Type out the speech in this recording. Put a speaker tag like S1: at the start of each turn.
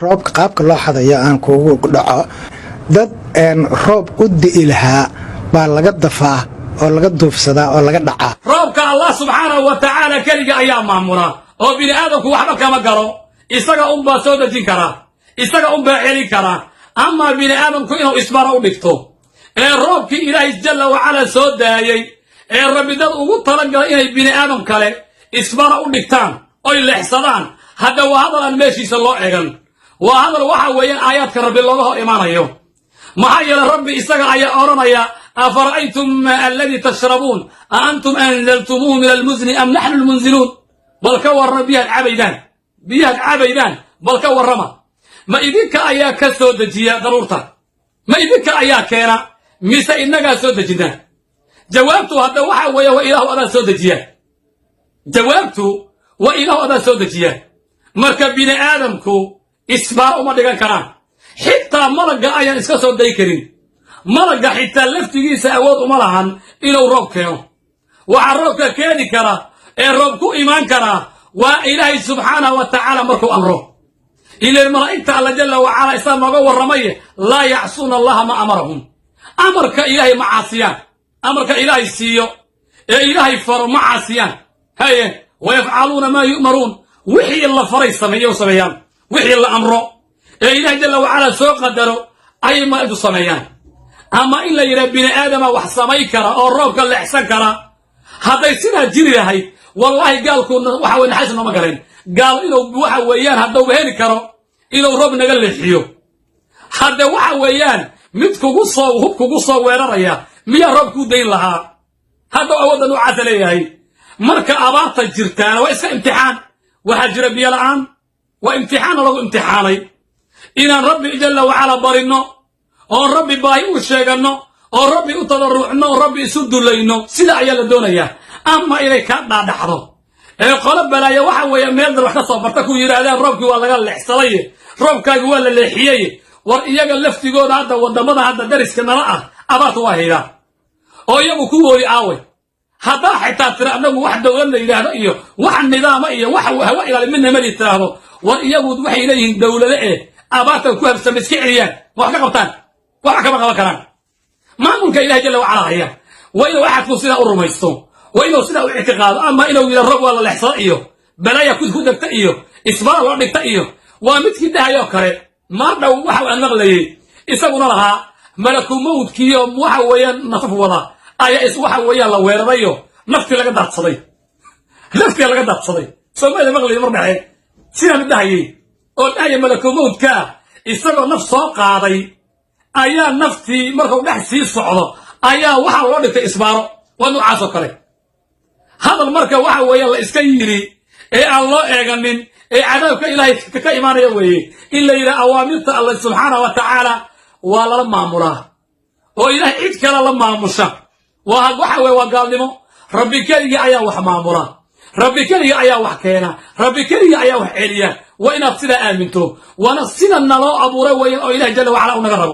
S1: roobka qaabka loo xadayo aan kuugu dhaco dad roob u di'i lahaa baa laga dafaa oo laga duufsadaa oo laga dhacaa
S2: roobka allah subxaanahu wa tacaala keliga ayaa maamula oo bini aadamku waxba kama galo isaga unbaa soo dejin karaa isaga unbaa celin karaa ama bini aadamku inuu isbara u dhigto ee roobkii ilaahay jalla wacala soo daayey ee rabbi dad ugu talagalay inay bini aadam kale isbara u dhigtaan oy leexsadaan hadda waa hadal aan meeshiisa loo eegan waa hadal waxa weeyaan aayaadka rabbi looga hor imaanayo maxaa yeele rabbi isaga ayaa odhanaya afara'aytum maa alladii tashrabuun a antum anzaltumuuhu min almuzni am naxnu lmunziluun bal ka warrama biyahaad cabaydaan bal ka warrama ma idinka ayaa ka soo dejiya daruurta ma idinka ayaa keena mise innagaa soo dejinaa jawaabtu hadda waxa weeye waa ilaahu adaa soo dejiya jawaabtu waa ilaahu adaa soo dejiya marka bini aadamku isbaar uma dhigan karaan xitaa malagga ayaan iska soo day karin malagga xitaa laftigiisa awood uma lahan inuu roob keeno waxaa roobka keeni kara ee roob ku imaan karaa waa ilaahay subxaanahu wa tacaala markuu amro ileen malaa'igta alla jalla wacala isaa nooga warramaye laa yacsuuna allaha ma amarahum amarka ilaahay ma caasiyaan amarka ilaahay siiyo ee ilaahay faro ma caasiyaan haye wayafcaluuna maa yu'maruun wixii la faray sameeyaan wixii la amro ee ilaahay jalla wacala soo qadaro ayay malaa'igtu sameeyaan ama in la yidhaha bini aadama wax samay kara oo roobka leexsan kara hadday sidaa jiri lahayd wallaahi gaalkuuna waxa weye naxariis nooma galeen gaal inuu waxa weeyaan haddauba heli karo inuu roob naga leexiyo hadde waxa weeyaan mid hub kugu soo weeraraya miyaa roob kuu dayn lahaa haddau awoodda noocaasa leeyahay marka abaarta jirtaana waa iska imtixaan waxaa jira biyo la'aan waa imtixaanna lagu imtixaanay inaan rabbi jalla wacala barinno oon rabbi baahi u sheeganno oo rabbi u tadarrucno oo rabbi isu dulayno sida ayaa la doonayaa ama inay kaa dhaadhaxdo ee qolo balaaya waxa weeye meel dal wax ka soo barta ku yidhaahdaan roobkii waa laga leexsadaye roobkaagi waa la leexiyeye war iyaga laftigooda hadda waddamada hadda dariska nala ah abaarta waa haydaa oo iyagu ku wooli aaway haddaa xitaa tira annagu wax dowlad la yidhaahdo iyo wax nidaama iyo wax hawa ilaali midna mali tiraahdo war iyagu waxay leeyihiin dowlade ee abaartan ku habsama iska celiyaan wax ka qabtaan wax kama qaban karaan maamulka ilahay jalla wacala haya waa inuu axadku sidaa u rumaysto waa inuu sidaa u ictiqaado ama inuu yidha roob waa la leexsado iyo balaaya ku degta iyo isbaar loo dhigta iyo waa midkii dhahayoo kale maar dhow waxa aan maqlayey isaguna lahaa malaku mawdkiiyo waxa weeyaan nafaf wada ayaa waxa weeyaan la weerarayo naftii laga daadsaday soomaalida maqlayay mar dhaxe sidaan dhahayey oo dhahaya malaku mawdkaa isagoo naf soo qaaday ayaa naftii markuu dhex sii socdo ayaa waxaa loo dhigtay isbaaro waa noocaasoo kale hadal marka waxa weeyaan la iska yidhi ee aan loo eeganin ee cadaabka ilaahay ka imaanaya weeye in la yidhaha awaamirta allah subxaanahu wa tacaala waa lala maamulaa oo ilaahay cid kale la maamusha waxa weye waa gaalnimo rabbi keligii ayaa wax maamula rabbi keligii ayaa wax keena rabbi keligii ayaa wax celiya waa inaad sidaa aaminto waana sida naloo abuuray weeyaan oo ilahay jalla wacala u naga rabo